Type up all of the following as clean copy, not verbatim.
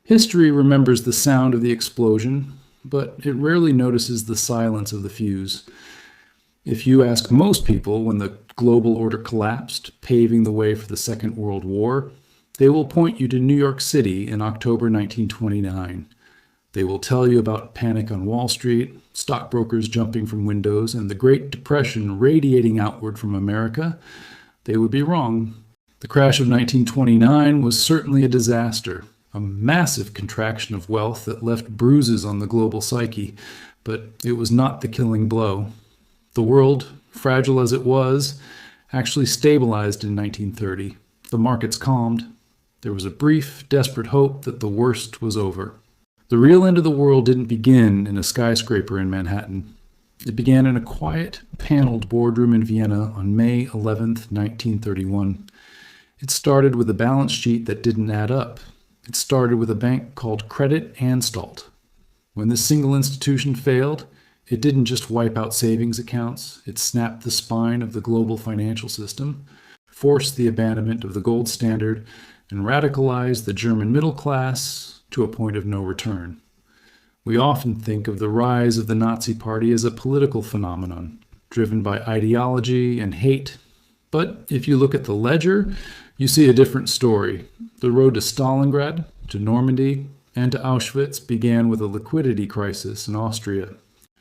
History remembers the sound of the explosion, but it rarely notices the silence of the fuse. If you ask most people when the global order collapsed, paving the way for the Second World War, they will point you to New York City in October 1929. They will tell you about panic on Wall Street, stockbrokers jumping from windows, and the Great Depression radiating outward from America. They would be wrong. The crash of 1929 was certainly a disaster, a massive contraction of wealth that left bruises on the global psyche, but it was not the killing blow. The world, fragile as it was, actually stabilized in 1930. The markets calmed. There was a brief, desperate hope that the worst was over. The real end of the world didn't begin in a skyscraper in Manhattan. It began in a quiet, paneled boardroom in Vienna on May 11, 1931. It started with a balance sheet that didn't add up. It started with a bank called Credit Anstalt. When this single institution failed, it didn't just wipe out savings accounts. It snapped the spine of the global financial system, forced the abandonment of the gold standard, and radicalized the German middle class to a point of no return. We often think of the rise of the Nazi Party as a political phenomenon, driven by ideology and hate. But if you look at the ledger, you see a different story. The road to Stalingrad, to Normandy, and to Auschwitz began with a liquidity crisis in Austria.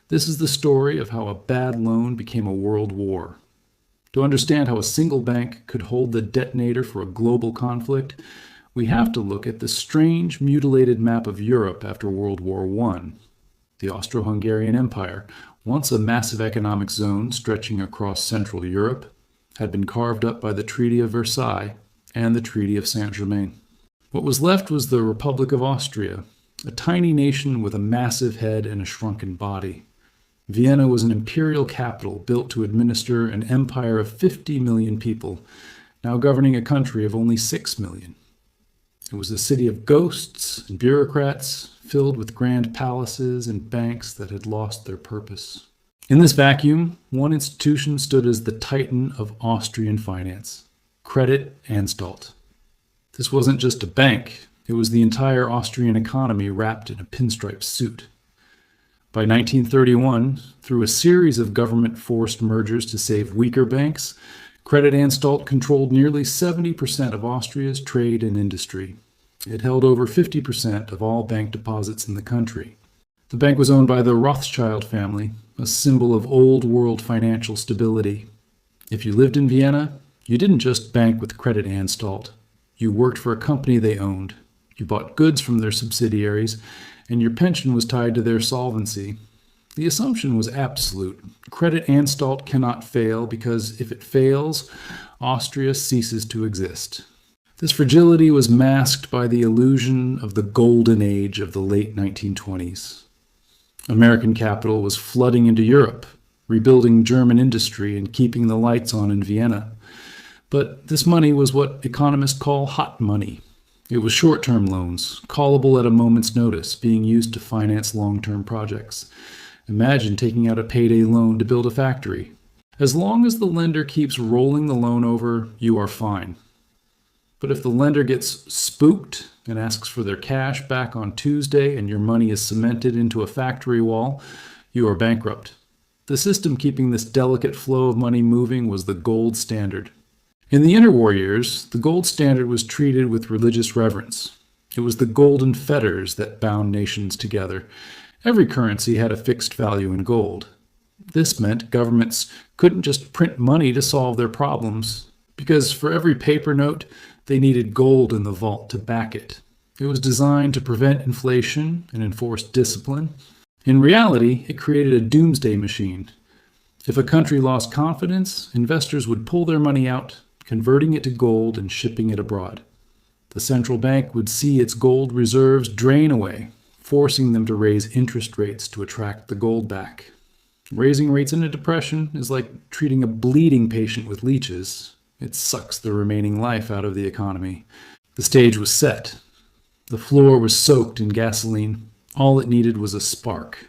This is the story of how a bad loan became a world war. To understand how a single bank could hold the detonator for a global conflict, we have to look at the strange, mutilated map of Europe after World War I. The Austro-Hungarian Empire, once a massive economic zone stretching across Central Europe, had been carved up by the Treaty of Versailles and the Treaty of Saint-Germain. What was left was the Republic of Austria, a tiny nation with a massive head and a shrunken body. Vienna was an imperial capital built to administer an empire of 50 million people, now governing a country of only 6 million. It was a city of ghosts and bureaucrats, filled with grand palaces and banks that had lost their purpose. In this vacuum, one institution stood as the titan of Austrian finance, Credit Anstalt. This wasn't just a bank, it was the entire Austrian economy wrapped in a pinstripe suit. By 1931, through a series of government-forced mergers to save weaker banks, Credit Anstalt controlled nearly 70% of Austria's trade and industry. It held over 50% of all bank deposits in the country. The bank was owned by the Rothschild family, a symbol of old-world financial stability. If you lived in Vienna, you didn't just bank with Credit Anstalt. You worked for a company they owned. You bought goods from their subsidiaries, and your pension was tied to their solvency. The assumption was absolute. Credit Anstalt cannot fail because if it fails, Austria ceases to exist. This fragility was masked by the illusion of the golden age of the late 1920s. American capital was flooding into Europe, rebuilding German industry and keeping the lights on in Vienna. But this money was what economists call hot money. It was short-term loans, callable at a moment's notice, being used to finance long-term projects. Imagine taking out a payday loan to build a factory. As long as the lender keeps rolling the loan over, you are fine. But if the lender gets spooked and asks for their cash back on Tuesday and your money is cemented into a factory wall, you are bankrupt. The system keeping this delicate flow of money moving was the gold standard. In the interwar years, the gold standard was treated with religious reverence. It was the golden fetters that bound nations together. Every currency had a fixed value in gold. This meant governments couldn't just print money to solve their problems, because for every paper note, they needed gold in the vault to back it. It was designed to prevent inflation and enforce discipline. In reality, it created a doomsday machine. If a country lost confidence, investors would pull their money out, converting it to gold and shipping it abroad. The central bank would see its gold reserves drain away, forcing them to raise interest rates to attract the gold back. Raising rates in a depression is like treating a bleeding patient with leeches. It sucks the remaining life out of the economy. The stage was set. The floor was soaked in gasoline. All it needed was a spark.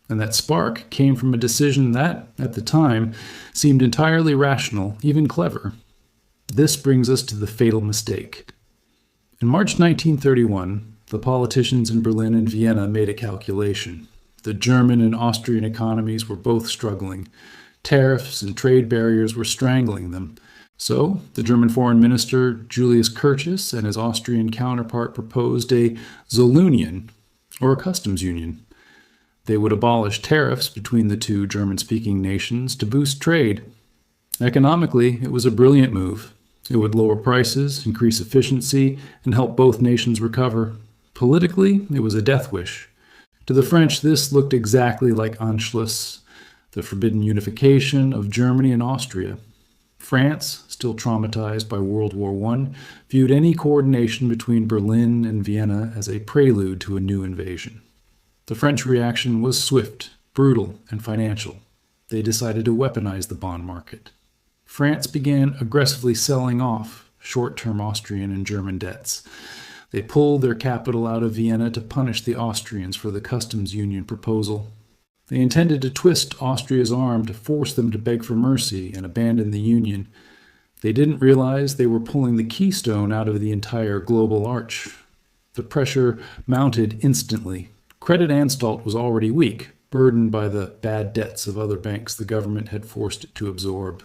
And that spark came from a decision that, at the time, seemed entirely rational, even clever. This brings us to the fatal mistake. In March 1931, The politicians in Berlin and Vienna made a calculation. The German and Austrian economies were both struggling. Tariffs and trade barriers were strangling them. So, the German Foreign Minister Julius Curtius and his Austrian counterpart proposed a Zollunion, or a customs union. They would abolish tariffs between the two German-speaking nations to boost trade. Economically, it was a brilliant move. It would lower prices, increase efficiency, and help both nations recover. Politically, it was a death wish. To the French, this looked exactly like Anschluss, the forbidden unification of Germany and Austria. France, still traumatized by World War I, viewed any coordination between Berlin and Vienna as a prelude to a new invasion. The French reaction was swift, brutal, and financial. They decided to weaponize the bond market. France began aggressively selling off short-term Austrian and German debts. They pulled their capital out of Vienna to punish the Austrians for the customs union proposal. They intended to twist Austria's arm to force them to beg for mercy and abandon the Union. They didn't realize they were pulling the keystone out of the entire global arch. The pressure mounted instantly. Credit-Anstalt was already weak, burdened by the bad debts of other banks the government had forced it to absorb.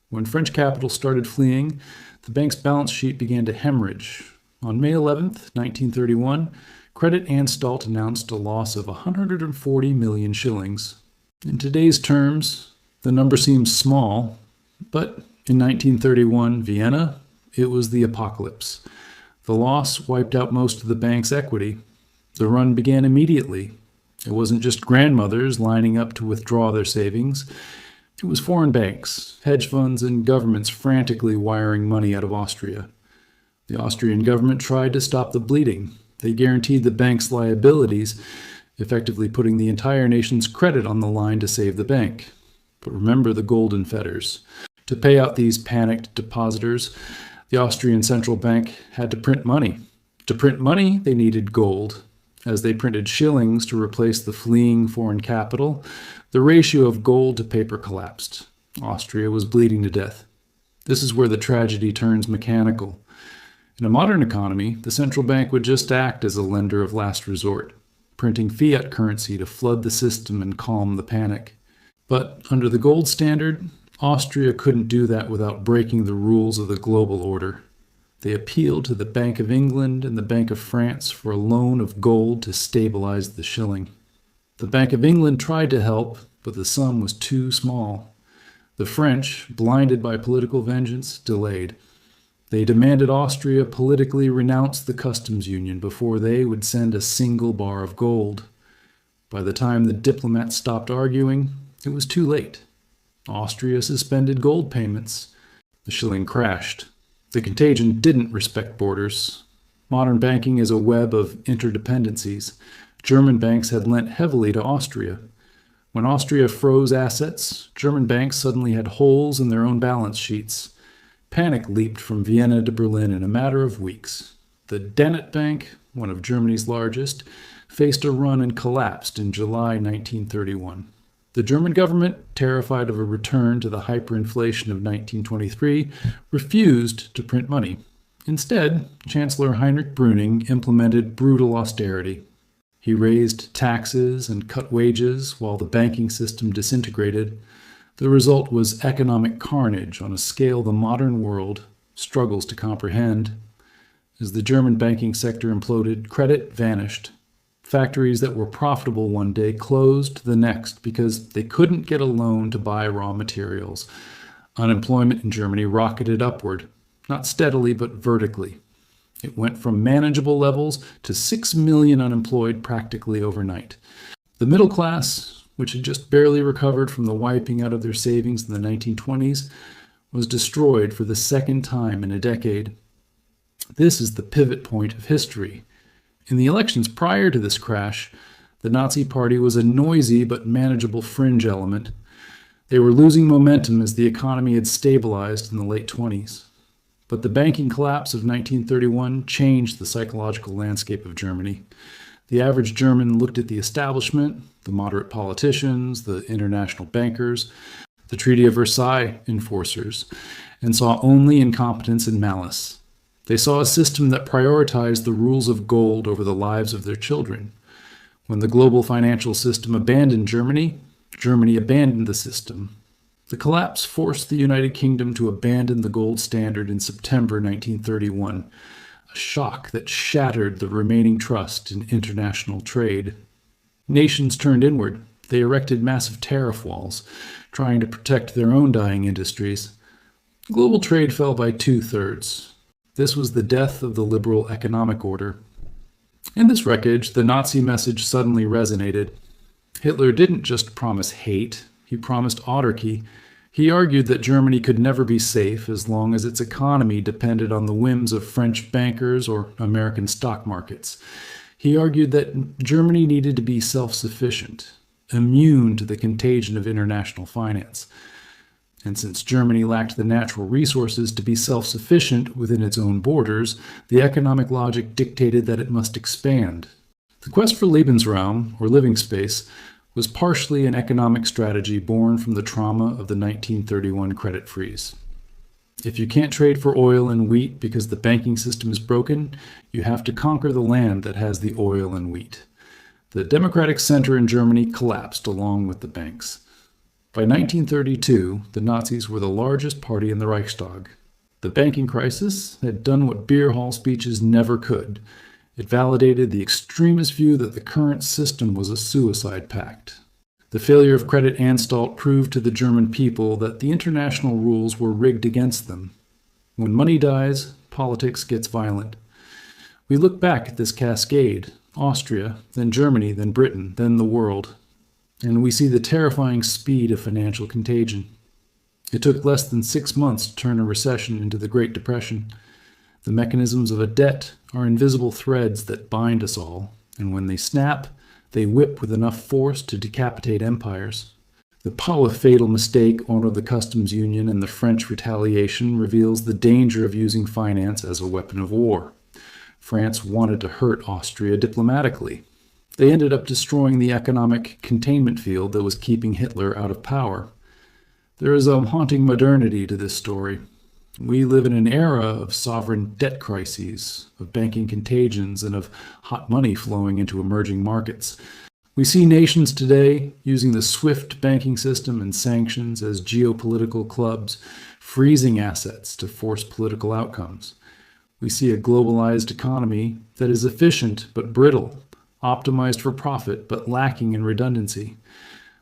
When French capital started fleeing, the bank's balance sheet began to hemorrhage. On May 11, 1931, Credit-Anstalt announced a loss of 140 million shillings. In today's terms, the number seems small, but in 1931 Vienna, it was the apocalypse. The loss wiped out most of the bank's equity. The run began immediately. It wasn't just grandmothers lining up to withdraw their savings. It was foreign banks, hedge funds, and governments frantically wiring money out of Austria. The Austrian government tried to stop the bleeding. They guaranteed the bank's liabilities, effectively putting the entire nation's credit on the line to save the bank. But remember the golden fetters. To pay out these panicked depositors, the Austrian central bank had to print money. To print money, they needed gold. As they printed shillings to replace the fleeing foreign capital, the ratio of gold to paper collapsed. Austria was bleeding to death. This is where the tragedy turns mechanical. In a modern economy, the central bank would just act as a lender of last resort, printing fiat currency to flood the system and calm the panic. But under the gold standard, Austria couldn't do that without breaking the rules of the global order. They appealed to the Bank of England and the Bank of France for a loan of gold to stabilize the shilling. The Bank of England tried to help, but the sum was too small. The French, blinded by political vengeance, delayed. They demanded Austria politically renounce the customs union before they would send a single bar of gold. By the time the diplomats stopped arguing, it was too late. Austria suspended gold payments. The shilling crashed. The contagion didn't respect borders. Modern banking is a web of interdependencies. German banks had lent heavily to Austria. When Austria froze assets, German banks suddenly had holes in their own balance sheets. Panic leaped from Vienna to Berlin in a matter of weeks. The Dennett Bank, one of Germany's largest, faced a run and collapsed in July 1931. The German government, terrified of a return to the hyperinflation of 1923, refused to print money. Instead, Chancellor Heinrich Brüning implemented brutal austerity. He raised taxes and cut wages while the banking system disintegrated. The result was economic carnage on a scale the modern world struggles to comprehend. As the German banking sector imploded, credit vanished. Factories that were profitable one day closed the next because they couldn't get a loan to buy raw materials. Unemployment in Germany rocketed upward, not steadily but vertically. It went from manageable levels to 6 million unemployed practically overnight. The middle class, which had just barely recovered from the wiping out of their savings in the 1920s, was destroyed for the second time in a decade. This is the pivot point of history. In the elections prior to this crash, the Nazi Party was a noisy but manageable fringe element. They were losing momentum as the economy had stabilized in the late 20s. But the banking collapse of 1931 changed the psychological landscape of Germany. The average German looked at the establishment, the moderate politicians, the international bankers, the Treaty of Versailles enforcers, and saw only incompetence and malice. They saw a system that prioritized the rules of gold over the lives of their children. When the global financial system abandoned Germany, Germany abandoned the system. The collapse forced the United Kingdom to abandon the gold standard in September 1931, a shock that shattered the remaining trust in international trade. Nations turned inward. They erected massive tariff walls, trying to protect their own dying industries. Global trade fell by 2/3. This was the death of the liberal economic order. In this wreckage, the Nazi message suddenly resonated. Hitler didn't just promise hate, he promised autarky. He argued that Germany could never be safe as long as its economy depended on the whims of French bankers or American stock markets. He argued that Germany needed to be self-sufficient, immune to the contagion of international finance. And since Germany lacked the natural resources to be self-sufficient within its own borders, the economic logic dictated that it must expand. The quest for Lebensraum, or living space, was partially an economic strategy born from the trauma of the 1931 credit freeze. If you can't trade for oil and wheat because the banking system is broken, you have to conquer the land that has the oil and wheat. The democratic center in Germany collapsed along with the banks. By 1932, the Nazis were the largest party in the Reichstag. The banking crisis had done what beer hall speeches never could. It validated the extremist view that the current system was a suicide pact. The failure of Credit Anstalt proved to the German people that the international rules were rigged against them. When money dies, politics gets violent. We look back at this cascade: Austria, then Germany, then Britain, then the world. And we see the terrifying speed of financial contagion. It took less than 6 months to turn a recession into the Great Depression. The mechanisms of a debt are invisible threads that bind us all, and when they snap, they whip with enough force to decapitate empires. The Paula fatal mistake on the customs union and the French retaliation reveals the danger of using finance as a weapon of war. France wanted to hurt Austria diplomatically. They ended up destroying the economic containment field that was keeping Hitler out of power. There is a haunting modernity to this story. We live in an era of sovereign debt crises, of banking contagions, and of hot money flowing into emerging markets. We see nations today using the SWIFT banking system and sanctions as geopolitical clubs, freezing assets to force political outcomes. We see a globalized economy that is efficient but brittle, optimized for profit but lacking in redundancy.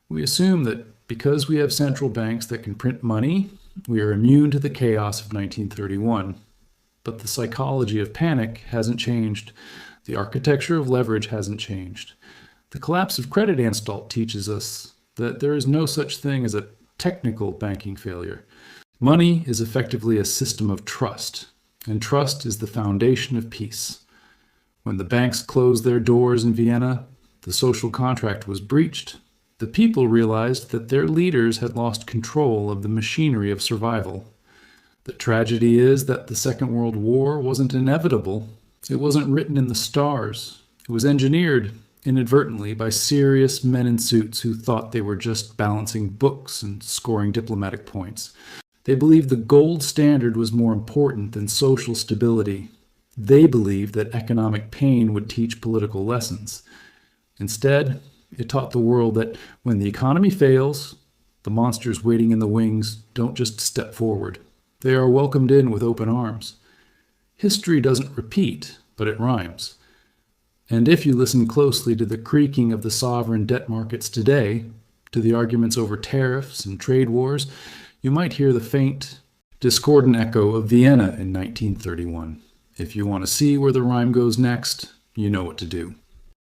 We assume that because we have central banks that can print money, we are immune to the chaos of 1931. But the psychology of panic hasn't changed. The architecture of leverage hasn't changed. The collapse of Credit Anstalt teaches us that there is no such thing as a technical banking failure. Money is effectively a system of trust, and trust is the foundation of peace. When the banks closed their doors in Vienna, the social contract was breached. The people realized that their leaders had lost control of the machinery of survival. The tragedy is that the Second World War wasn't inevitable. It wasn't written in the stars. It was engineered inadvertently by serious men in suits who thought they were just balancing books and scoring diplomatic points. They believed the gold standard was more important than social stability. They believed that economic pain would teach political lessons. Instead, it taught the world that when the economy fails, the monsters waiting in the wings don't just step forward. They are welcomed in with open arms. History doesn't repeat, but it rhymes. And if you listen closely to the creaking of the sovereign debt markets today, to the arguments over tariffs and trade wars, you might hear the faint, discordant echo of Vienna in 1931. If you want to see where the rhyme goes next, you know what to do.